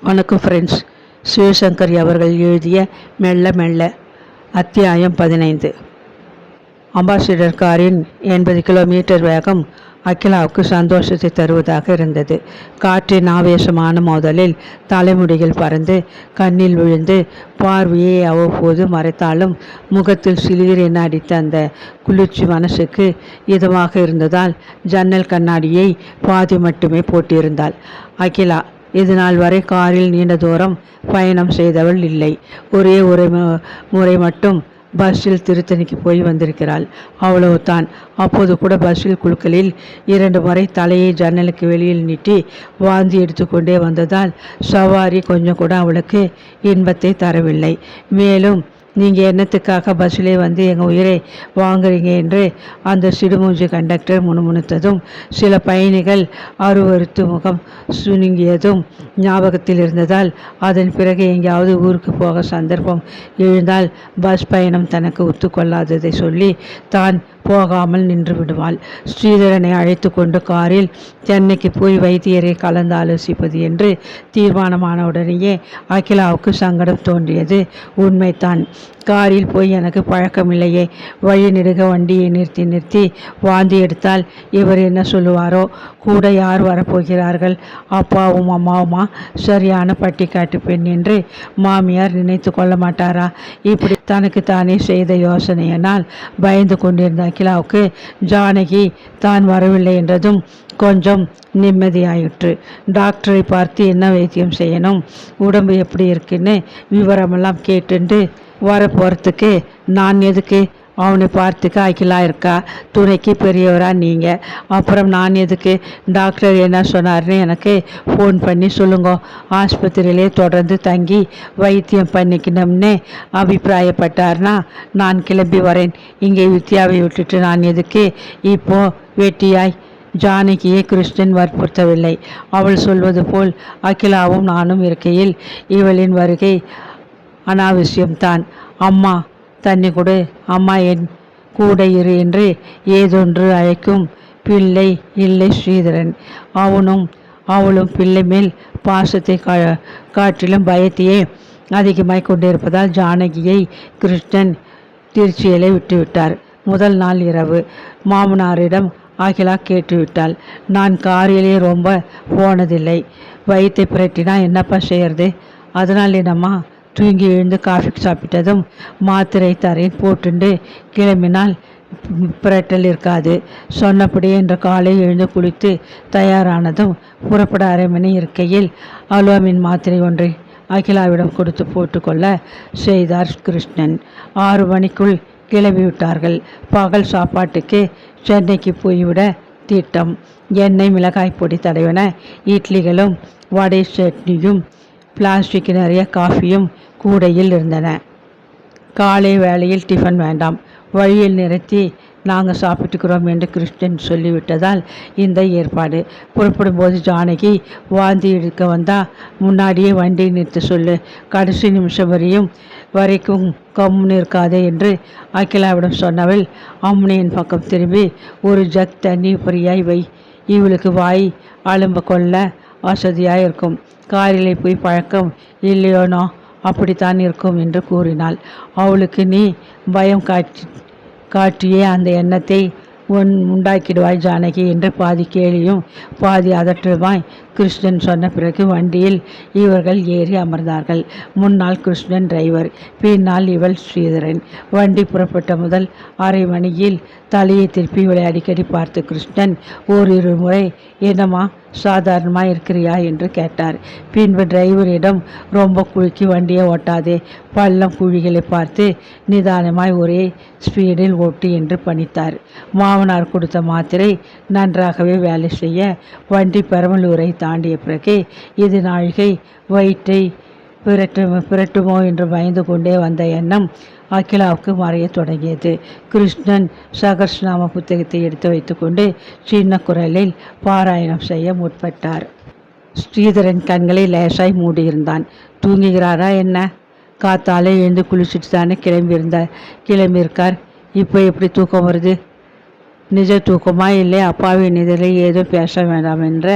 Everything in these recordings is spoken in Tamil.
வணக்கம் ஃப்ரெண்ட்ஸ். சிவசங்கரி அவர்கள் எழுதிய மெல்ல மெல்ல அத்தியாயம் 15. அம்பாசிடர் காரின் 80 கிலோமீட்டர் வேகம் அகிலாவுக்கு சந்தோஷத்தை தருவதாக இருந்தது. காற்றின் ஆவேசமான மோதலில் தலைமுடிகள் பறந்து கண்ணில் விழுந்து பார்வையை அவ்வப்போது மறைத்தாலும் முகத்தில் சிலீரென அடித்த அந்த குளிர்ச்சி மனசுக்கு இதமாக இருந்ததால் ஜன்னல் கண்ணாடியை பாதி மட்டுமே போட்டிருந்தாள் அகிலா. இது நாள் வரை காரில் நீண்ட தூரம் பயணம் செய்தவள் இல்லை. ஒரே ஒரு முறை மட்டும் பஸ்ஸில் திருத்தணிக்கு போய் வந்திருக்கிறாள், அவ்வளவுதான். அப்போது கூட பஸ்ஸில் குழுக்களில் 2 முறை தலையை ஜன்னலுக்கு வெளியில் நீட்டி வாந்தி எடுத்துக்கொண்டே வந்ததால் சவாரி கொஞ்சம் கூட அவளுக்கு இன்பத்தை தரவில்லை. மேலும் நீங்கள் என்னத்துக்காக பஸ்ஸிலே வந்து எங்கள் உயிரை வாங்குறீங்க என்று அந்த சிடுமூஞ்சி கண்டக்டர் முணுமுணுத்ததும் சில பயணிகள் அருவறுத்து முகம் சுணுங்கியதும் ஞாபகத்தில் இருந்ததால் அதன் பிறகு எங்கேயாவது ஊருக்கு போக சந்தர்ப்பம் எழுந்தால் பஸ் பயணம் தனக்கு ஒத்துக்கொள்ளாததை சொல்லி தான் போகாமல் நின்று விடுவாள். ஸ்ரீதரனை அழைத்து கொண்டு காரில் சென்னைக்கு போய் வைத்தியரை கலந்து ஆலோசிப்பது என்று தீர்மானமானவுடனேயே அகிலாவுக்கு சங்கடம் தோன்றியது. உண்மைத்தான். காரில் போய் எனக்கு பழக்கமில்லையே, வழி நெடுக வண்டியை நிறுத்தி நிறுத்தி வாந்தி எடுத்தால் இவர் என்ன சொல்லுவாரோ, கூட யார் வரப்போகிறார்கள், அப்பாவும் அம்மாவுமா, சரியான பட்டிக்காட்டு பெண் என்று மாமியார் நினைத்து கொள்ள மாட்டாரா? இப்படி தனக்கு தானே செய்த யோசனையினால் பயந்து கொண்டிருந்த அகிலாவுக்கு ஜானகி தான் வரவில்லை என்றதும் கொஞ்சம் நிம்மதியாயிற்று. டாக்டரை பார்த்து என்ன வைத்தியம் செய்யணும், உடம்பு எப்படி இருக்குன்னு விவரமெல்லாம் கேட்டுண்டு வர போகிறதுக்கு நான் எதுக்கு, அவனை பார்த்துக்க அகிலா இருக்கா, துணைக்கு பெரியவரா நீங்கள், அப்புறம் நான் எதுக்கு, டாக்டர் என்ன சொன்னார்னு எனக்கு ஃபோன் பண்ணி சொல்லுங்க, ஆஸ்பத்திரியிலே தொடர்ந்து தங்கி வைத்தியம் பண்ணிக்கணும்னு அபிப்பிராயப்பட்டார்னா நான் கிளம்பி வரேன். இங்கே வித்யாவை விட்டுட்டு நான் எதுக்கு இப்போ வெட்டியாய்? ஜானகியை கிருஷ்ணன் வற்புறுத்தவில்லை. அவள் சொல்வது போல் அகிலாவும் நானும் இருக்கையில் இவளின் வருகை அனாவசியம்தான். அம்மா தண்ணி கொடு, அம்மா என் கூட இரு என்று ஏதொன்று அழைக்கும் பிள்ளை இல்லை ஸ்ரீதரன். அவளும் பிள்ளை மேல் பாசத்தை காட்டிலும் பயத்தையே அதிகமாய் கொண்டிருப்பதால் ஜானகியை கிருஷ்ணன் திருச்சியிலே விட்டுவிட்டார். முதல் நாள் இரவு மாமனாரிடம் அகிலா கேட்டுவிட்டாள். நான் காரிலே ரொம்ப போனதில்லை, வயிற்றை பிரட்டினா என்னப்பா செய்யறது, அதனால் என்னம்மா, தூங்கி எழுந்து காஃபி சாப்பிட்டதும் மாத்திரை தரேன் போட்டுண்டு கிளம்பினால் பிரட்டல் இருக்காது. சொன்னபடி என்ற காலை எழுந்து குளித்து தயாரானதும் புறப்பட அரை மணி இருக்கையில் அலுவாமின் மாத்திரை ஒன்றை அகிலாவிடம் கொடுத்து போட்டுக்கொள்ள செய்தார் கிருஷ்ணன். 6 மணிக்குள் கிளம்பிவிட்டார்கள். பகல் சாப்பாட்டுக்கு சென்னைக்கு போய்விட திட்டம். எண்ணெய் மிளகாய் பொடி தடவின இட்லிகளும் வடை சட்னியும் பிளாஸ்டிக் நிறைய காஃபியும் கூடையில் இருந்தன. காலை வேளையில் டிஃபன் வேண்டாம், வழியில் நிறுத்தி நாங்கள் சாப்பிட்டுக்கிறோம் என்று கிருஷ்ணன் சொல்லிவிட்டதால் இந்த ஏற்பாடு. புறப்படும்போது ஜானகி வாந்தி எடுக்க வந்தால் முன்னாடியே வண்டியை நிறுத்த சொல்லு, கடைசி நிமிஷம் வரைக்கும் கம்முன்னு இருக்காதே என்று அகிலாவிடம் சொன்னவள் அம்முனியின் பக்கம் திரும்பி ஒரு ஜக் தண்ணி பொரியாய் வை, இவளுக்கு வாய் அலும்ப கொள்ள வசதியாக இருக்கும், காரிலே போய் பழக்கம் இல்லையோனோ அப்படித்தான் இருக்கும் என்று கூறினாள். அவளுக்கு நீ பயம் காட்டியே அந்த எண்ணத்தை உண்டாக்கிடுவாய் ஜானகி என்று பாதி கேலியும் பாதி அதற்றுமாய் கிருஷ்ணன் சொன்ன பிறகு வண்டியில் இவர்கள் ஏறி அமர்ந்தார்கள். முன்னால் கிருஷ்ணன் டிரைவர், பின்னால் இவள் ஸ்ரீதரன். வண்டி புறப்பட்ட முதல் அரை மணியில் தலையை திருப்பி இவளை அடிக்கடி பார்த்து கிருஷ்ணன் ஓரிரு முறை என்னம்மா சாதாரணமாக இருக்கிறியா என்று கேட்டார். பின்பு டிரைவரிடம் ரொம்ப குலுக்கி வண்டியை ஓட்டாதே, பள்ளம் குழிகளை பார்த்து நிதானமாய் ஒரே ஸ்பீடில் ஓட்டு என்று பணித்தார். மாமனார் கொடுத்த மாத்திரை நன்றாகவே வேலை செய்ய வண்டி பெரம்பலூரை தாண்டிய பிறகு இது நாழிகை வயிற்றை பிரட்டுமோ என்று பயந்து கொண்டே வந்த எண்ணம் அகிலாவுக்கு மறைய தொடங்கியது. கிருஷ்ணன் சகஸ்நாம புத்தகத்தை எடுத்து வைத்துக்கொண்டு சின்ன குரலில் பாராயணம் செய்ய முற்பட்டார். ஸ்ரீதரன் கண்களை லேசாய் மூடியிருந்தான். தூங்குகிறாரா என்ன? காத்தாலே எழுந்து குளிச்சுட்டு தானே கிளம்பியிருக்கார், இப்போ எப்படி தூக்கம் வருது? நிஜ தூக்கமா இல்லை அப்பாவின் இதழில் ஏதோ பேச வேண்டாம் என்ற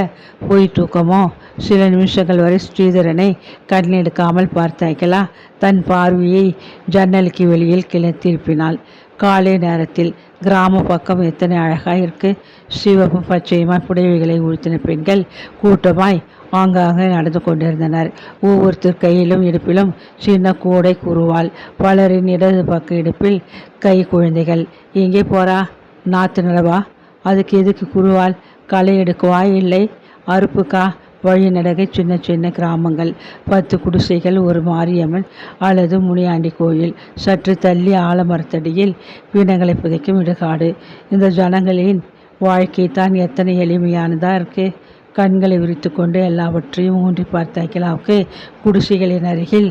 பொய் தூக்கமோ? சில நிமிஷங்கள் வரை ஸ்ரீதரனை கண்ணெடுக்காமல் பார்த்த அகிலா தன் பார்வையை ஜன்னலுக்கு வெளியில் திருப்பினாள். காலை நேரத்தில் கிராம பக்கம் எத்தனை அழகாய் இருக்கு! சிவப்பு பச்சையுமாய் புடவைகளை உடுத்தின பெண்கள் கூட்டமாய் ஆங்காங்கே நடந்து கொண்டிருந்தனர். ஒவ்வொருத்தர் கையிலும் இடுப்பிலும் சின்ன கூடை குருவாள். பலரின் இடது பக்க இடுப்பில் கை குழந்தைகள். எங்கே போறா? நாற்று நடவா? அதுக்கு எதுக்கு குருவாள்? களை எடுக்கவா? இல்லை அறுப்புக்கா? வழிநடகை சின்ன சின்ன கிராமங்கள், 10 குடிசைகள், ஒரு மாரியம்மன் அல்லது முனியாண்டி கோயில், சற்று தள்ளி ஆலமரத்தடியில் பிணங்களை புதைக்கும் இடுகாடு. இந்த ஜனங்களின் வாழ்க்கை தான் எத்தனை எளிமையானதா இருக்கு! கண்களை விரித்து கொண்டு எல்லாவற்றையும் ஊன்றி பார்த்த அகிலாவுக்கு குடிசைகளின் அருகில்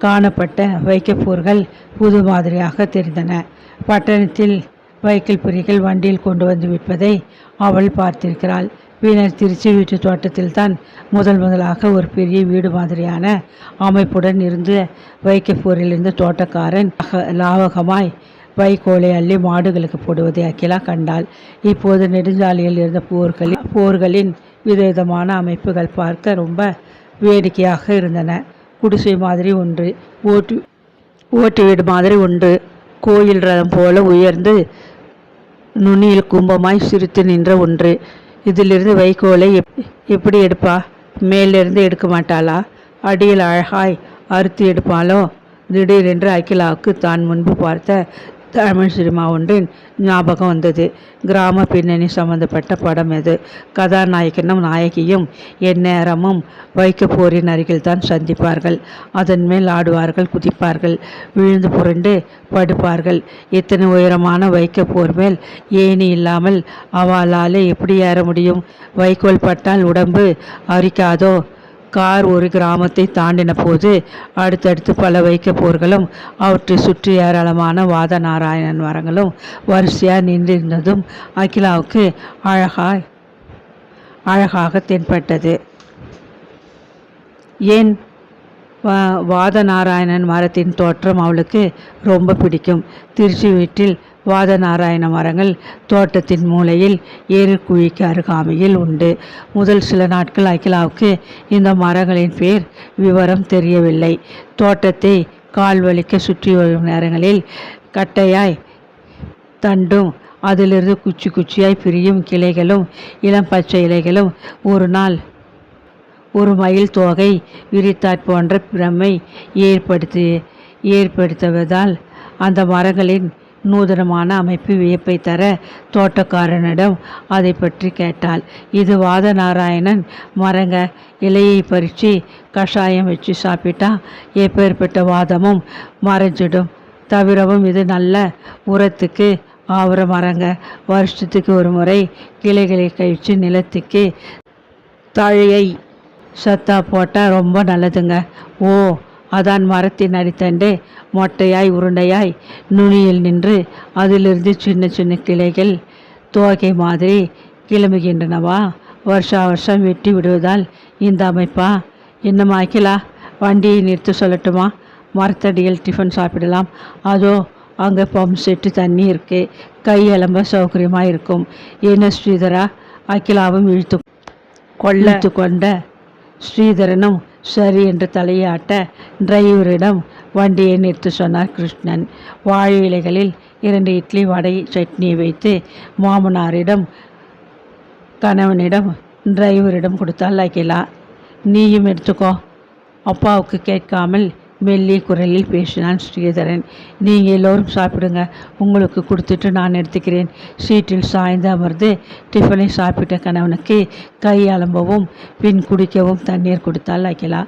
காணப்பட்ட வைக்கப்போர்கள் புது மாதிரியாக தெரிந்தன. பட்டணத்தில் வைக்கல் பொறிகள் வண்டியில் கொண்டு வந்து விற்பதை அவள் பார்த்திருக்கிறாள். பின்னர் திருச்சி வீட்டு தோட்டத்தில் தான் முதலாக ஒரு பெரிய வீடு மாதிரியான அமைப்புடன் இருந்து வைக்கப்போரிலிருந்து தோட்டக்காரன் லாவகமாய் வைக்கோலை அள்ளி மாடுகளுக்கு போடுவதை அகிலா கண்டாள். இப்போது நெடுஞ்சாலையில் இருந்த போர்களின் விதவிதமான அமைப்புகள் பார்க்க ரொம்ப வேடிக்கையாக இருந்தன. குடிசை மாதிரி ஒன்று, ஓட்டு வீடு மாதிரி ஒன்று, கோயில் ரதம் போல உயர்ந்து நுனியில் கும்பமாய் சிரித்து நின்ற ஒன்று. இதிலிருந்து வைக்கோலை எப்படி எடுப்பா? மேலிருந்து எடுக்க மாட்டாளா? அடியில் அழகாய் அறுத்து எடுப்பாளோ? திடீரென்று அகிலாவுக்கு தான் முன்பு பார்த்த தமிழ் சினிமா ஒன்றின் ஞாபகம் வந்தது. கிராம பின்னணி சம்பந்தப்பட்ட படம் எது. கதாநாயகனும் நாயகியும் எந்நேரமும் வைக்கப்போரின் அருகில் தான் சந்திப்பார்கள். அதன் மேல் ஆடுவார்கள், குதிப்பார்கள், விழுந்து புரண்டு படுப்பார்கள். இத்தனை உயரமான வைக்கப்போர் மேல் ஏணி இல்லாமல் அவளாலே எப்படி ஏற முடியும்? வைக்கோல் பட்டால் உடம்பு அரிக்காதோ? கார் ஒரு கிராமத்தை தாண்டின போது அடுத்தடுத்து பல வைக்கப்போர்களும் அவற்றை சுற்றி ஏராளமான வாத நாராயணன் மரங்களும் வரிசையாக நின்றிருந்ததும் அகிலாவுக்கு அழகாக தென்பட்டது. ஏன் வாத நாராயணன் மரத்தின் தோற்றம் அவளுக்கு ரொம்ப பிடிக்கும். திருச்சி வீட்டில் வாத நாராயண மரங்கள் தோட்டத்தின் மூலையில் ஏரிக்குழிக்கு அருகாமையில் உண்டு. முதல் சில நாட்கள் அகிலாவுக்கு இந்த மரங்களின் பேர் விவரம் தெரியவில்லை. தோட்டத்தை கால்வலிக்க சுற்றி வரும் நேரங்களில் கட்டையாய் தண்டும் அதிலிருந்து குச்சி குச்சியாய் பிரியும் கிளைகளும் இளம் பச்சை இலைகளும் ஒரு நாள் ஒரு மயில் தோகை விரித்தாற் போன்ற பிரமை ஏற்படுத்துவதால் அந்த மரங்களின் நூதனமான அமைப்பு வியப்பை தர தோட்டக்காரனிடம் அதை பற்றி கேட்டாள். இது வாத நாராயணன் மரங்க, இலையை பறித்து கஷாயம் வச்சு சாப்பிட்டா எப்பேற்பட்ட வாதமும் மறைஞ்சிடும். தவிரவும் இது நல்ல உரத்துக்கு ஆவர மரங்க. வருஷத்துக்கு ஒரு முறை கிளைகளை கழித்து நிலத்துக்கு தழையை சத்தா போட்டால் ரொம்ப நல்லதுங்க. ஓ, அதான் மரத்தின் அடித்தண்டு மொட்டையாய் உருண்டையாய் நுனியில் நின்று அதிலிருந்து சின்ன சின்ன கிளைகள் தோகை மாதிரி கிளம்புகின்றனவா? வருஷம் வெட்டி விடுவதால் இந்த அமைப்பா? இன்னும் அகிலா, வண்டியை நிறுத்த சொல்லட்டுமா? மரத்தடியில் டிஃபன் சாப்பிடலாம். அதோ அங்கே பம்ப் செட்டு தண்ணி இருக்கு, கை எலும்ப சௌகரியமாக இருக்கும். என்ன ஸ்ரீதரா? அகிலாவும் இழுத்து கொண்ட ஸ்ரீதரனும் சரி என்று தலையாட்ட டிரைவரிடம் வண்டியை நிறுத்த சொன்னார் கிருஷ்ணன். வாழை இலைகளில் 2 இட்லி வடை சட்னியை வைத்து மாமனாரிடம் கணவனிடம் டிரைவரிடம் கொடுத்தால் அகிலா. நீயும் எடுத்துக்கோ. அப்பாவுக்கு கேட்காமல் மெல்லிய குரலில் பேசினான் ஸ்ரீதரன். நீங்கள் எல்லோரும் சாப்பிடுங்க, உங்களுக்கு கொடுத்துட்டு நான் எடுத்துக்கிறேன். சீட்டில் சாய்ந்து அமர்ந்து டிஃபனை சாப்பிட்ட கணவனுக்கு கை அலம்பவும் பின் குடிக்கவும் தண்ணீர் கொடுத்தாள் அகிலா.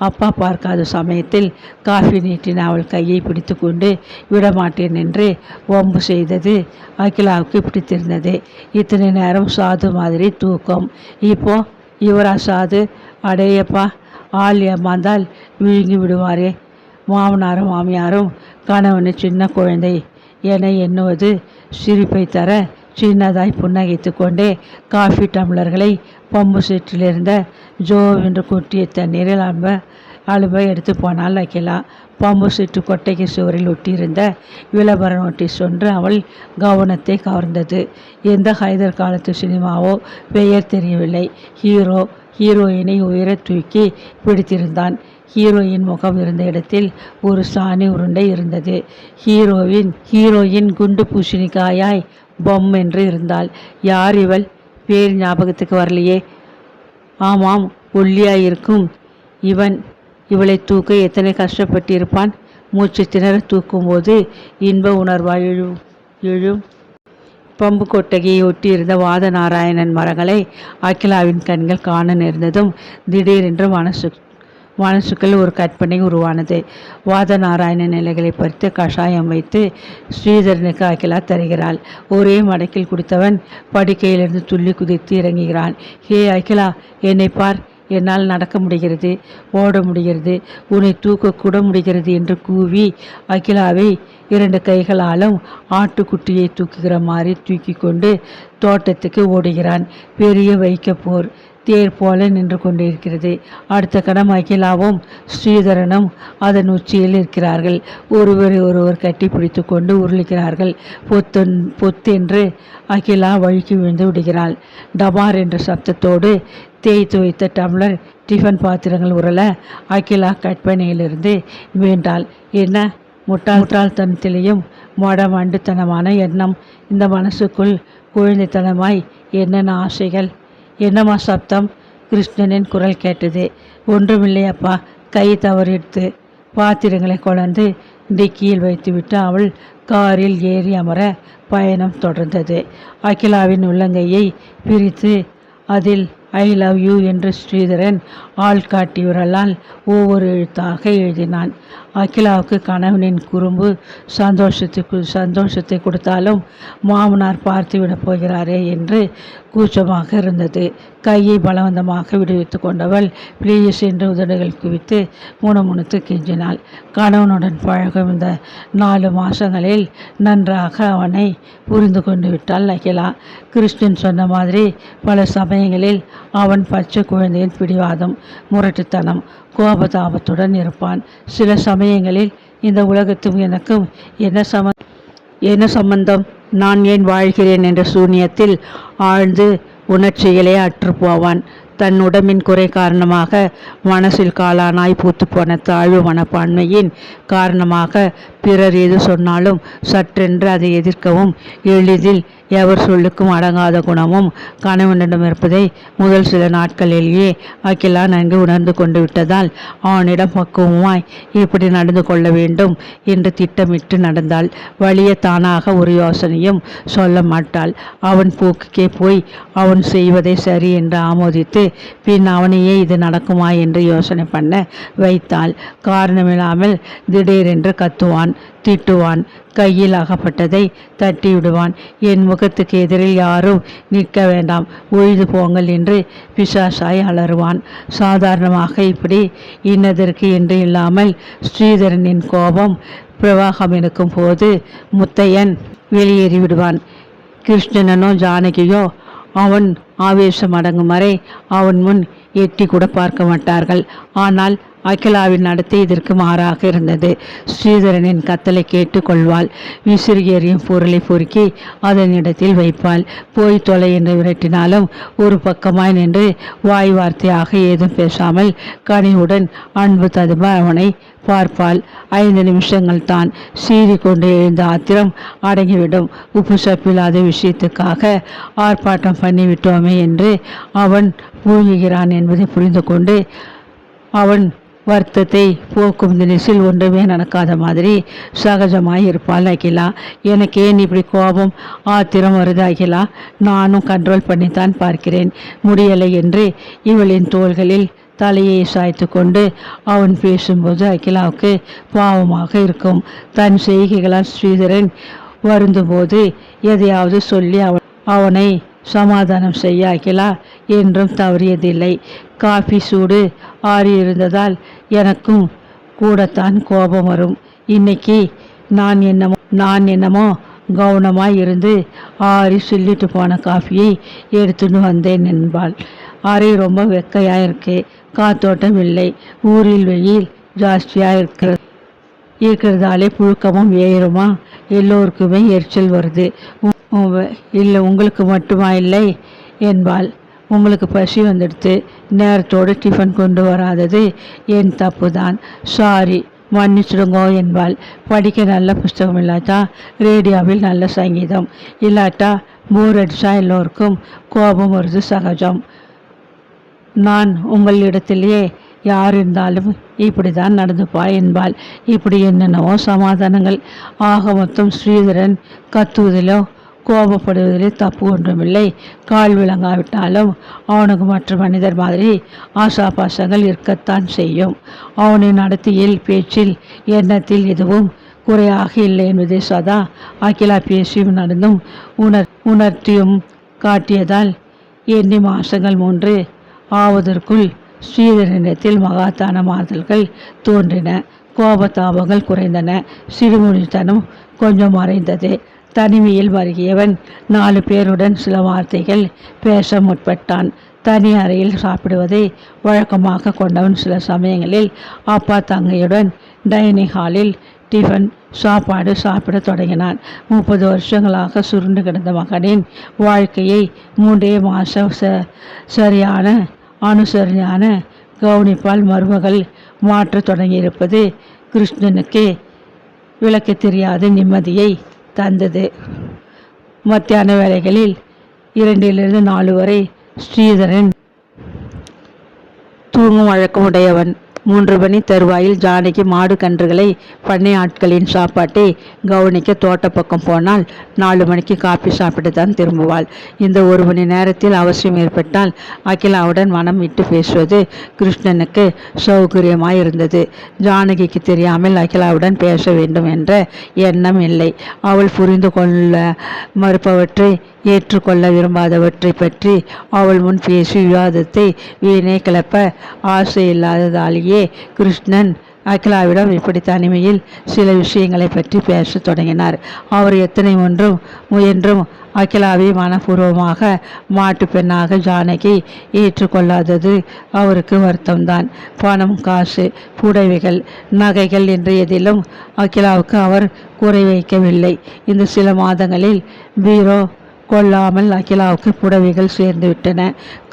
அப்பா பார்க்காத சமயத்தில் காஃபி நீட்டின அவள் கையை பிடித்து கொண்டு விடமாட்டேன் என்று வம்பு செய்தது அகிலாவுக்கு பிடித்திருந்தது. இத்தனை நேரம் சாது மாதிரி தூக்கம். இப்போ இவரா சாது? அடையப்பா, ஆள் ஏமாந்தால் விழுங்கி விடுவாரே. மாமனாரும் மாமியாரும் கணவனை சின்ன குழந்தை என எண்ணுவது சிரிப்பை தர சின்னதாய் புன்னகைத்து கொண்டே காஃபி டம்ளர்களை பம்பு செட்டிலிருந்த ஜோவென்று கொட்டிய தண்ணீரில் அலுவை எடுத்து போனாள் அகிலா. பாம்பு சீட்டு கொட்டைக்கு சுவரில் ஒட்டியிருந்த விளம்பர நோட்டீஸ் ஒன்று அவள் கவனத்தை கவர்ந்தது. எந்த ஹைதர் காலத்து சினிமாவோ பெயர் தெரியவில்லை. ஹீரோ ஹீரோயினை உயர தூக்கி பிடித்திருந்தான். ஹீரோயின் முகம் இருந்த இடத்தில் ஒரு சாணி உருண்டை இருந்தது. ஹீரோயின் குண்டு பூசணிக்காயாய் பொம் என்று இருந்தாள். யார் இவள்? பேர் ஞாபகத்துக்கு வரலையே. ஆமாம், ஒல்லியாயிருக்கும் இவன் இவளை தூக்க எத்தனை கஷ்டப்பட்டிருப்பான். மூச்சு திணற தூக்கும்போது இன்ப உணர்வாய் எழும். பம்பு கொட்டகையை ஒட்டியிருந்த வாத நாராயணன் மரங்களை அகிலாவின் கண்கள் காண நேர்ந்ததும் திடீரென்று மனசுக்குள் ஒரு கற்பனை உருவானது. வாத நாராயணன் இலைகளை பறித்து கஷாயம் வைத்து ஸ்ரீதரனுக்கு அகிலா தருகிறாள். ஒரே மடக்கில் குடித்தவன் படுக்கையிலிருந்து துள்ளி குதித்து இறங்குகிறான். ஹே அகிலா, என்னை பார், என்னால் நடக்க முடிகிறது, ஓட முடிகிறது, உன்னை தூக்கக்கூட முடிகிறது என்று கூவி அகிலாவை 2 கைகளாலும் ஆட்டுக்குட்டியை தூக்குகிற மாதிரி தூக்கி கொண்டு தோட்டத்துக்கு ஓடுகிறான். பெரிய வைக்கப்போர் தேர் போல நின்று கொண்டிருக்கிறது. அடுத்த கணம் அகிலாவும் ஸ்ரீதரனும் அதன் உச்சியில் இருக்கிறார்கள். ஒருவரை ஒருவர் கட்டி பிடித்து கொண்டு உருளுகிறார்கள். பொத்தென்று அகிலா வழுக்கி விழுந்து விடுகிறாள். டபார் என்ற சப்தத்தோடு தேய்த்து வைத்த டம்ளர் டிஃபன் பாத்திரங்கள் உரள அகிலா கற்பனையிலிருந்து மீண்டாள். என்ன முட்டாள்தனத்திலேயும் மொடமண்டுத்தனமான எண்ணம்! இந்த மனசுக்குள் குழந்தைத்தனமாய் என்னென்ன ஆசைகள்! என்னம்மா சப்தம்? கிருஷ்ணனின் குரல் கேட்டது. ஒன்றுமில்லையப்பா, கை தவறிடுத்து. பாத்திரங்களை கொண்டு டிக்கியில் வைத்துவிட்டு அவள் காரில் ஏறி அமர பயணம் தொடர்ந்தது. அகிலாவின் உள்ளங்கையை பிரித்து அதில் ஐ லவ் யூ என்று ஸ்ரீதரன் ஆள்காட்டியவர்களால் ஒவ்வொரு எழுத்தாக எழுதினான். அகிலாவுக்கு கணவனின் குறும்பு சந்தோஷத்தை கொடுத்தாலும் மாமனார் பார்த்து விடப் போகிறாரே என்று கூச்சமாக இருந்தது. கையை பலவந்தமாக விடுவித்து கொண்டவள் ப்ளீஸ் என்று உதடுகள் குவித்து முணுமுணுத்து கெஞ்சினாள். கணவனுடன் பழகும் இந்த 4 மாதங்களில் நன்றாக அவனை புரிந்து கொண்டு விட்டாள் அகிலா. கிருஷ்ணன் சொன்ன மாதிரி பல சமயங்களில் அவன் பச்சை குழந்தையின் பிடிவாதம், முரட்டுத்தனம், கோபதாபத்துடன் இருப்பான். சில சமயங்களில் இந்த உலகத்தும் எனக்கும் என்ன சம்பந்தம், நான் ஏன் வாழ்கிறேன் என்ற சூன்யத்தில் ஆழ்ந்து உணர்ச்சிகளே அற்று போவான். தன் உடம்பின் குறை காரணமாக மனசில் காளானாய் பூத்துப்போன தாழ்வு மனப்பான்மையின் காரணமாக பிறர் எது சொன்னாலும் சற்றென்று அதை எதிர்க்கவும் எளிதில் எவர் சொல்லுக்கும் அடங்காத குணமும் கணவனிடம் இருப்பதை முதல் சில நாட்களிலேயே அகிலா நன்கு உணர்ந்து கொண்டு விட்டதால் அவனிடம் பக்குவமாய் இப்படி நடந்து கொள்ள வேண்டும் என்று திட்டமிட்டு நடந்தாள். வலிய தானாக ஒரு யோசனையும் சொல்ல மாட்டாள். அவன் போக்குக்கே போய் அவன் செய்வதை சரி என்று ஆமோதித்து பின் அவனையே இது நடக்குமா என்று யோசனை பண்ண வைத்தாள். காரணமில்லாமல் திடீரென்று கத்துவான், திட்டுவான், கையில் அகப்பட்டதை தட்டி விடுவான். என் முகத்துக்கு எதிரில் யாரும் நிற்க வேண்டாம், ஒழிது போங்கள் என்று பிசாசாய் அலறுவான். சாதாரணமாக இப்படி இன்னதற்கு என்று இல்லாமல் ஸ்ரீதரனின் கோபம் பிரவாகம் இருக்கும் போது முத்தையன் வெளியேறி விடுவான். கிருஷ்ணனோ ஜானகியோ அவன் ஆவேசம் அடங்கும் வரை அவன் முன் எட்டி கூட பார்க்க மாட்டார்கள். ஆனால் அகிலாவின் நடத்தை இதற்கு மாறாக இருந்தது. ஸ்ரீதரனின் கத்தலை கேட்டு கொள்வாள். விசிறி எறியும் பொருளை பொறுக்கி அதன் இடத்தில் வைப்பாள். போய் தொலை என்று விரட்டினாலும் ஒரு பக்கமாய் நின்று வாய் வார்த்தையாக ஏதும் பேசாமல் கனிவுடன் அன்பு ததும்ப அவனை பார்ப்பாள். 5 நிமிஷங்கள் தான். சீறி கொண்டு எழுந்த ஆத்திரம் அடங்கிவிடும். உப்பு சப்பில்லாத விஷயத்துக்காக ஆர்ப்பாட்டம் பண்ணிவிட்டோமே என்று அவன் பூங்குகிறான் என்பதை புரிந்து கொண்டு அவன் வருத்தத்தை போக்கும் தினசில் ஒன்றுமே நடக்காத மாதிரி சகஜமாய் இருப்பாள் அகிலா. எனக்கு ஏன் இப்படி கோபம் ஆத்திரம் வருது அகிலா? நானும் கண்ட்ரோல் பண்ணித்தான் பார்க்கிறேன், முடியலை என்று இவளின் தோள்களில் தலையை சாய்த்து கொண்டு அவன் பேசும்போது அகிலாவுக்கு பாவமாக இருக்கும். தன் செய்கைகளால் ஸ்ரீதரன் வருந்தும்போது எதையாவது சொல்லி அவனை சமாதானம் செய்ய அகிலா என்றும் தவறியதில்லை. காஃபி சூடு ஆறியிருந்ததால் எனக்கும் கூடத்தான் கோபம் வரும். இன்னைக்கு நான் என்னமோ கவனமாய் இருந்து ஆறி சொல்லிட்டு போன காஃபியை எடுத்துன்னு வந்தேன் என்பாள். அறை ரொம்ப வெக்கையாக இருக்கு, காத்தோட்டம் இல்லை. ஊரில் வெயில் ஜாஸ்தியாக இருக்கிறதாலே புழுக்கமும் வேறுமா எல்லோருக்குமே எரிச்சல் வருது. இல்லை உங்களுக்கு மட்டுமா இல்லை என்பாள். உங்களுக்கு பசி வந்துடுத்து, நேரத்தோடு டிஃபன் கொண்டு வராதது என் தப்பு தான், சாரி மன்னிச்சிடுங்கோ என்பாள். படிக்க நல்ல புஸ்தகம் இல்லாட்டா ரேடியோவில் நல்ல சங்கீதம் இல்லாட்டா போர் அடிச்சா எல்லோருக்கும் கோபம் வருது சகஜம். நான் உங்களிடத்திலேயே யார் இருந்தாலும் இப்படி தான் நடந்துப்பா என்பாள். இப்படி என்னென்னவோ சமாதானங்கள். ஆக மொத்தம் ஸ்ரீதரன் கத்துவதிலோ கோபப்படுவதிலே தப்பு ஒன்றுமில்லை. கால் விளங்காவிட்டாலும் அவனுக்கு மற்ற மனிதர் மாதிரி ஆசாபாசங்கள் இருக்கத்தான் செய்யும். அவனின் நடத்தியில், பேச்சில், எண்ணத்தில் எதுவும் குறையாக இல்லை என்பதை சதா அகிலா பேசியும் நடந்தும் உணர்த்தியும் காட்டியதால் எண்ணி மாசங்கள் 3 ஆவதற்குள் ஸ்ரீதரனிடத்தில் மகாத்தான மாறுதல்கள் தோன்றின. கோபதாபங்கள் குறைந்தன. சிறுமொழித்தனம் கொஞ்சம் மறைந்தது. தனிமையில் மருகியவன் 4 பேருடன் சில வார்த்தைகள் பேச முற்பட்டான். தனி அறையில் சாப்பிடுவதை வழக்கமாக கொண்டவன் சில சமயங்களில் அப்பா தங்கையுடன் டைனிங் ஹாலில் டிஃபன் சாப்பாடு சாப்பிட தொடங்கினான். 30 வருஷங்களாக சுருண்டு கிடந்த மகனின் வாழ்க்கையை 3 மாதம் சரியான அனுசரணையான கவனிப்பால் மருமகள் மாற்ற தொடங்கியிருப்பது கிருஷ்ணனுக்கு விளக்க தெரியாத நிம்மதியை தந்தது. மத்தியான வேளைகளில் 2 to 4 வரை ஸ்ரீதரன் தூங்கும் வழக்கமுடையவன். 3 மணி தருவாயில் ஜானகி மாடு கன்றுகளை பண்ணை ஆட்களின் சாப்பாட்டை கவனிக்க தோட்ட பக்கம் போனால் 4 மணிக்கு காப்பி சாப்பிட்டு தான் திரும்புவாள். இந்த 1 மணி நேரத்தில் அவசியம் ஏற்பட்டால் அகிலாவுடன் மனம் விட்டு பேசுவது கிருஷ்ணனுக்கு சௌகரியமாயிருந்தது. ஜானகிக்கு தெரியாமல் அகிலாவுடன் பேச வேண்டும் என்ற எண்ணம் இல்லை. அவள் புரிந்து கொள்ள மறுப்பவற்றை, ஏற்றுக்கொள்ள விரும்பாதவற்றை பற்றி அவள் முன் பேசி விவாதத்தை வீணே கிளப்ப ஆசை இல்லாததாலேயே கிருஷ்ணன் அகிலாவிடம் இப்படி தனிமையில் சில விஷயங்களை பற்றி பேச தொடங்கினார். அவர் எத்தனை முயன்றும் அகிலாவை மனப்பூர்வமாக மாட்டு பெண்ணாக ஜானகி ஏற்றுக்கொள்ளாதது அவருக்கு வருத்தம்தான். பணம், காசு, புடவைகள், நகைகள் என்று எதிலும் அகிலாவுக்கு அவர் குறை வைக்கவில்லை. இந்த சில மாதங்களில் பீரோ கொள்ளாமல் அகிலாவுக்கு புடவைகள் சேர்ந்து விட்டன.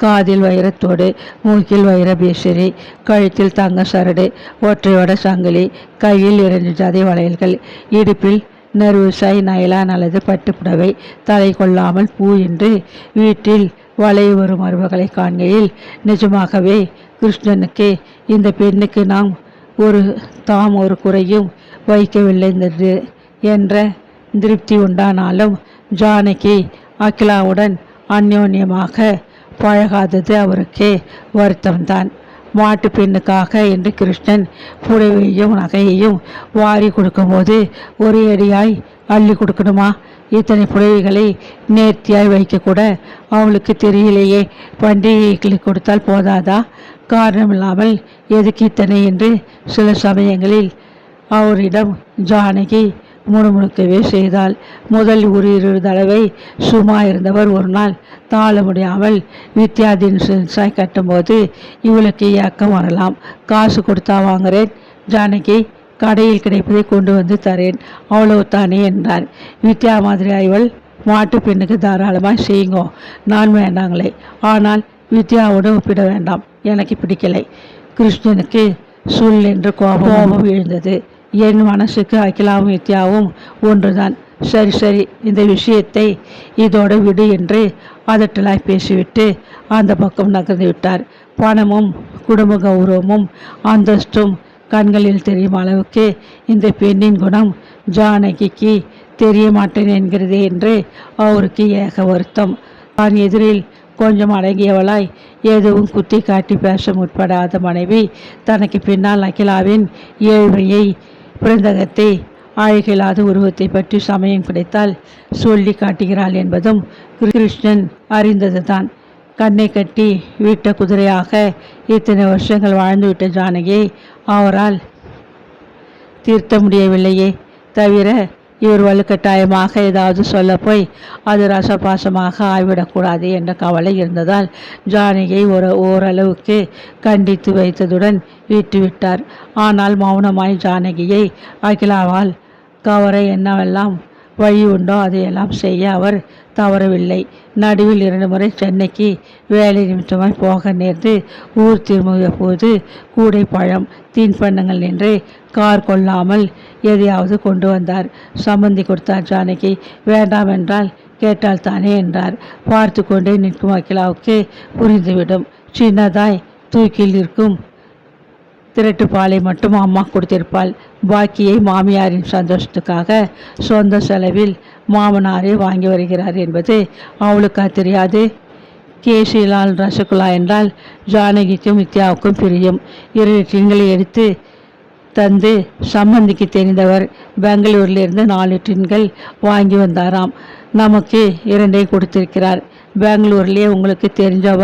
காதில் வைரத்தோடு, மூக்கில் வைர பேசரி, கழுத்தில் தங்க சரடு, ஒற்றையோட சங்கிலி, கையில் 2 ஜதை வளையல்கள், இடுப்பில் நறுவிசாய் நயலான் அல்லது பட்டு புடவை, தலை கொள்ளாமல் பூ என்று வீட்டில் வளைய வரும் மருமகளை காண்கையில் நிஜமாகவே கிருஷ்ணனுக்கு இந்த பெண்ணுக்கு தாம் ஒரு குறையும் வைக்கவில்லை என்ற திருப்தி உண்டானாலும் ஜானகி அகிலாவுடன் அந்யோன்யமாக பழகாதது அவருக்கு வருத்தம்தான். மாட்டு பெண்ணுக்காக என்று கிருஷ்ணன் புடவையையும் நகையையும் வாரி கொடுக்கும்போது ஒரே அடியாய் அள்ளி கொடுக்கணுமா? இத்தனை புடவைகளை நேர்த்தியாய் வைக்கக்கூட அவளுக்கு தெரியலையே. பண்டிகைகளுக்கு கொடுத்தால் போதாதா? காரணமில்லாமல் எதுக்கு இத்தனை என்று சில சமயங்களில் அவரிடம் ஜானகி முணுமுணுக்கவே செய்தாள். முதல் 1-2 தடவை சும்மா இருந்தவர் ஒரு நாள் தாழ முடியாமல் வித்யாதின்சாய் கட்டும்போது இவளுக்கு ஏக்கம் வரலாம். காசு கொடுத்தா வாங்குறேன் ஜானகி, கடையில் கிடைப்பதை கொண்டு வந்து தரேன், அவ்வளவு தானே என்றார். வித்யா மாதிரி இவள் மாட்டு பெண்ணுக்கு தாராளமாக செய்யுங்கோ, நான் வேண்டாங்களே, ஆனால் வித்யாவோடு ஒப்பிட வேண்டாம், எனக்கு பிடிக்கலை. கிருஷ்ணனுக்கு சுல் என்று கோபம் எழுந்தது. என் மனசுக்கு அகிலாவும் வித்யாவும் ஒன்றுதான். சரி, இந்த விஷயத்தை இதோடு விடு என்று அதட்டலாய் பேசிவிட்டு அந்த பக்கம் நகர்ந்து விட்டார். பணமும் குடும்ப கௌரவமும் அந்தஸ்தும் கண்களில் தெரியும் அளவுக்கு இந்த பெண்ணின் குணம் ஜானகிக்கு தெரிய மாட்டேன் என்கிறதே என்று அவருக்கு ஏக வருத்தம். தான் எதிரில் கொஞ்சம் அடங்கியவளாய் எதுவும் குத்தி காட்டி பேச முற்படாத மனைவி தனக்கு பின்னால் அகிலாவின் ஏழ்மையை, பிறந்தகத்தை, அழகில்லாத உருவத்தை பற்றி சமயம் கிடைத்தால் சொல்லி காட்டுகிறாள் என்பதும் கிருஷ்ணன் அறிந்ததுதான். கண்ணை கட்டி விட்ட குதிரையாக இத்தனை வருஷங்கள் வாழ்ந்துவிட்ட ஜானகியை அவரால் தீர்த்த முடியவில்லையே. தவிர இவர் வலுக்கட்டாயமாக ஏதாவது சொல்ல போய் அது ரசபாசமாக ஆய்விடக்கூடாது என்ற கவலை இருந்ததால் ஜானகியை ஓரளவுக்கு கண்டித்து வைத்ததுடன் விட்டுவிட்டார். ஆனால் மௌனமாய் ஜானகியை அகிலாவால் கவர என்னவெல்லாம் வழி உண்டோ அதையெல்லாம் செய்ய அவர் தவறவில்லை. நடுவில் 2 முறை சென்னைக்கு வேலை நிமித்தமாய் போக நேர்ந்து ஊர் திரும்பிய போது கூடை பழம் தின்பண்டங்கள் நின்று கார் கொள்ளாமல் எதையாவது கொண்டு வந்தார். சம்மந்தி கொடுத்தார். ஜானகி வேண்டாம் என்றால் கேட்டால் தானே என்றார். பார்த்து கொண்டே நிற்கும் அகிலாவுக்கு புரிந்துவிடும். சின்னதாய் தூக்கில் இருக்கும் திரட்டுப்பாலை மட்டும் அம்மா கொடுத்திருப்பாள். பாக்கியை மாமியாரின் சந்தோஷத்துக்காக சொந்த செலவில் மாமனாரே வாங்கி வருகிறார் என்பது அவளுக்கா தெரியாது? கேசிலால் ரசகுல்லா என்றால் ஜானகிக்கும் வித்யாவுக்கும் பிரியும். 2 டின்களை எடுத்து தந்து சம்மந்திக்கு தெரிந்தவர் பெங்களூரிலிருந்து 4 டின்கள் வாங்கி வந்தாராம். நமக்கு 2 கொடுத்திருக்கிறார். பெங்களூர்லேயே உங்களுக்கு தெரிஞ்சவ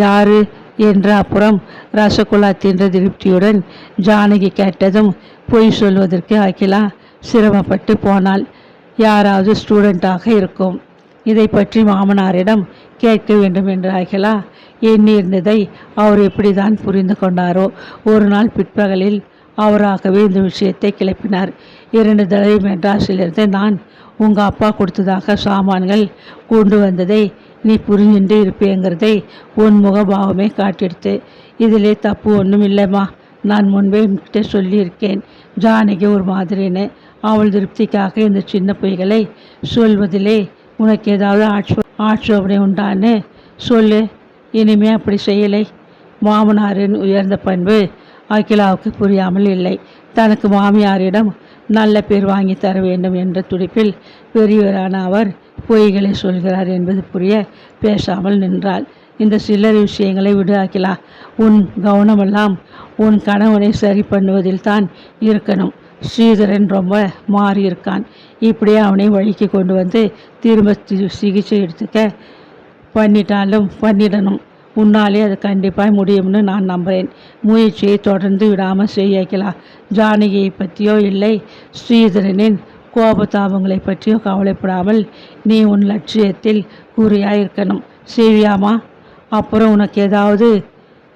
யாரு என்ற அப்புறம் ரசகுல்லா தின்ற திருப்தியுடன் ஜானகி கேட்டதும் பொய் சொல்வதற்கு அகிலா சிரமப்பட்டு போனாள். யாராவது ஸ்டூடெண்ட்டாக இருக்கும். இதை பற்றி மாமனாரிடம் கேட்க வேண்டும் என்ற அகிலா எண்ணியிருந்ததை அவர் எப்படிதான் புரிந்து கொண்டாரோ. ஒரு நாள் பிற்பகலில் அவராகவே இந்த விஷயத்தை கிளப்பினார். 2 தடவை மெட்ராஸிலிருந்து நான் உங்கள் அப்பா கொடுத்ததாக சாமான்கள் கொண்டு வந்ததை நீ புரிஞ்சுட்டு இருப்பேங்கிறதை உன் முகபாவமே காட்டிடுத்து. இதிலே தப்பு ஒன்றும் இல்லைம்மா. நான் முன்பே உன்கிட்ட சொல்லியிருக்கேன். ஜானகி ஒரு மாதிரின்னு. அவள் திருப்திக்காக இந்த சின்ன பொய்களை சொல்வதிலே உனக்கு ஏதாவது ஆட்சேபனை உண்டான்னு சொல்லு. இனிமே அப்படி செய்யலை. மாமனாரின் உயர்ந்த பண்பு அகிலாவுக்கு புரியாமல் இல்லை. தனக்கு மாமியாரிடம் நல்ல பேர் வாங்கி தர வேண்டும் என்ற துடிப்பில் பெரியவரான அவர் பொய்களை சொல்கிறார் என்பது புரிய பேசாமல் நின்றாள். இந்த சில்லறை விஷயங்களை விடு அகிலா. உன் கவனமெல்லாம் உன் கணவனை சரி பண்ணுவதில் தான் இருக்கணும். ஸ்ரீதரன் ரொம்ப மாறி இருக்கான். இப்படியே அவனை வழிக்கு கொண்டு வந்து திரும்ப சிகிச்சை எடுத்துக்க பண்ணிடணும். உன்னாலே அது கண்டிப்பாக முடியும்னு நான் நம்புகிறேன். முயற்சியை தொடர்ந்து விடாமல் செய்யலாம். ஜானகியை பற்றியோ இல்லை ஸ்ரீதரனின் கோபதாபங்களை பற்றியோ கவலைப்படாமல் நீ உன் லட்சியத்தில் குறியாயிருக்கணும். செய்வியாமா? அப்புறம் உனக்கு ஏதாவது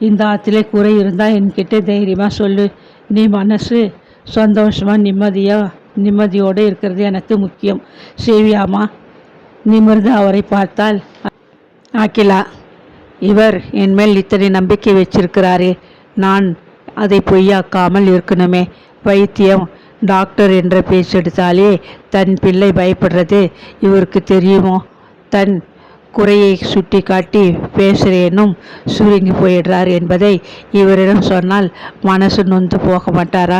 இந்த ஆற்றிலே குறை இருந்தால் என்கிட்ட தைரியமாக சொல்லு. நீ மனசு சந்தோஷமாக நிம்மதியோடு இருக்கிறது எனக்கு முக்கியம். செய்வியாமா? நிமிர்ந்து அவரை பார்த்தால் அகிலா. இவர் என்மேல் இத்தனை நம்பிக்கை வச்சிருக்கிறாரே, நான் அதை பொய்யாக்காமல் இருக்கணுமே. வைத்தியம் டாக்டர் என்ற பேச்செடுத்தாலே தன் பிள்ளை பயப்படுறது இவருக்கு தெரியுமோ? தன் குறையை சுட்டி காட்டி பேசுகிறேனும் சுருங்கி போயிடுறார் என்பதை இவரிடம் சொன்னால் மனசு நொந்து போக மாட்டாரா?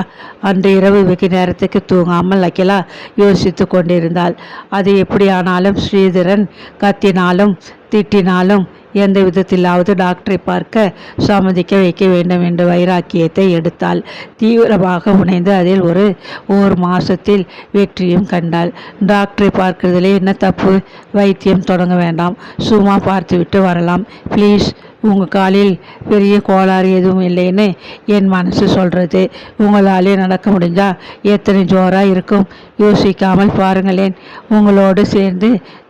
அன்று இரவு வெகு நேரத்துக்கு தூங்காமல் அகிலா யோசித்து கொண்டிருந்தாள். அது எப்படியானாலும் ஸ்ரீதரன் கத்தினாலும் திட்டினாலும் எந்த விதத்திலாவது டாக்டரை பார்க்க சம்மதிக்க வைக்க வேண்டும் என்ற வைராக்கியத்தை எடுத்தாள். தீவிரமாக முனைந்து அதில் ஒரு மாசத்தில் வெற்றியும் கண்டாள். டாக்டரை பார்க்கறதுலே என்ன தப்பு? வைத்தியம் தொடங்க வேண்டாம், சும்மா பார்த்துவிட்டு வரலாம். ப்ளீஸ், உங்கள் காலில் பெரிய கோளாறு எதுவும் இல்லைன்னு என் மனசு சொல்கிறது. உங்களாலே நடக்க முடிஞ்சால் எத்தனை ஜோராக இருக்கும். யோசிக்காமல் பாருங்களேன். உங்களோடு சேர்ந்து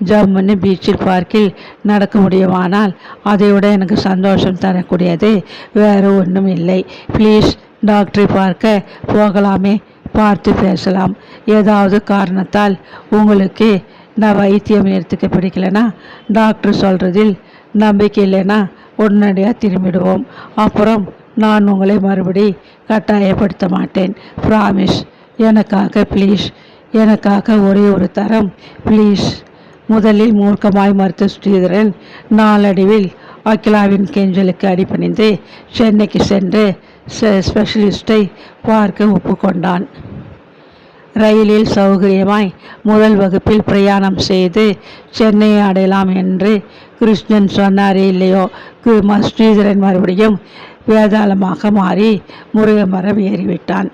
ஜம்முன்னு பீச்சில் பார்க்கில் நடக்க முடியுமானால் அதை விட எனக்கு சந்தோஷம் தரக்கூடியது வேறு ஒன்றும் இல்லை. ப்ளீஸ், டாக்டரை பார்க்க போகலாமே, பார்த்து பேசலாம். ஏதாவது காரணத்தால் உங்களுக்கு நான் வைத்தியம் எடுத்துக்க பிடிக்கலைன்னா, டாக்டர் சொல்கிறதில் நம்பிக்கை இல்லைன்னா உடனடியாக திரும்பிடுவோம். அப்புறம் நான் உங்களை மறுபடி கட்டாயப்படுத்த மாட்டேன். ப்ராமிஸ். எனக்காக ப்ளீஸ், எனக்காக ஒரே ஒரு தரம் ப்ளீஸ். முதலில் மூர்க்கமாய் மறுத்த ஸ்ரீதரன் நாளடைவில் அகிலாவின் கெஞ்சலுக்கு அடிபணிந்து சென்னைக்கு சென்று ஸ்பெஷலிஸ்டை பார்க்க ஒப்புக்கொண்டான். ரயிலில் சௌகரியமாய் முதல் வகுப்பில் பிரயாணம் செய்து சென்னையை அடையலாம் என்று கிருஷ்ணன் சொன்னாரே இல்லையோ, ஸ்ரீதரன் மறுபடியும் வேதாளமாக மாறி முருக மரம் ஏறிவிட்டான்.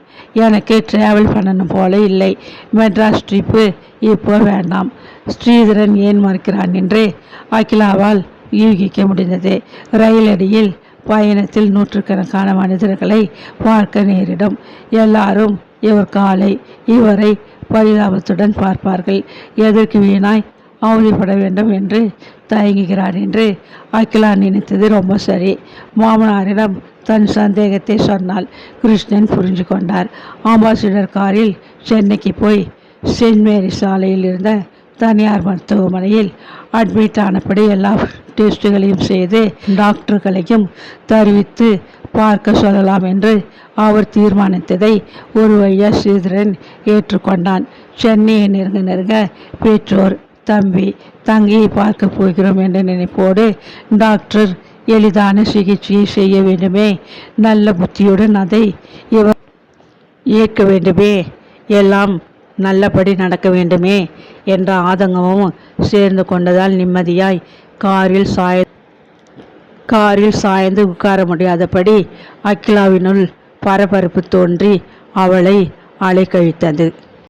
எனக்கு ட்ராவல் பண்ணணும் போல இல்லை. மெட்ராஸ் ட்ரிப்பு இப்போ வேண்டாம். ஸ்ரீதரன் ஏன் மறுக்கிறான் என்று அகிலாவால் யூகிக்க முடிந்தது. ரயிலடியில் பயணத்தில் நூற்றுக்கணக்கான மனிதர்களை பார்க்க நேரிடும். எல்லாரும் இவர் காலை இவரை பரிதாபத்துடன் பார்ப்பார்கள். எதற்கு வீணாய் அவதிப்பட வேண்டும் என்று தயங்குகிறார் என்று அகிலா நினைத்தது ரொம்ப சரி. மாமனாரிடம் தன் சந்தேகத்தை சொன்னால் கிருஷ்ணன் புரிஞ்சு கொண்டார். அம்பாசிடர் காரில் சென்னைக்கு போய் செயின்ட் மேரி சாலையில் இருந்த தனியார் மருத்துவமனையில் அட்மிட் ஆனபடி எல்லா டெஸ்ட்டுகளையும் செய்து டாக்டர்களையும் தெரிவித்து பார்க்க சொல்லலாம் என்று அவர் தீர்மானித்ததை ஒரு வழியா ஸ்ரீதரன் ஏற்றுக்கொண்டான். சென்னையை நெருங்க நெருங்க பெற்றோர், தம்பி, தங்கியை பார்க்க போகிறோம் என்ற நினைப்போடு டாக்டர் எளிதான சிகிச்சையை செய்ய வேண்டுமே, நல்ல புத்தியுடன் அதை இவர் ஏற்க வேண்டுமே, எல்லாம் நல்லபடி நடக்க வேண்டுமே என்ற ஆதங்கமும் சேர்ந்து கொண்டதால் நிம்மதியாய் காரில் சாய்ந்து உட்கார முடியாதபடி அகிலாவினுள் பரபரப்பு தோன்றி அவளை அலைக்கழித்தது.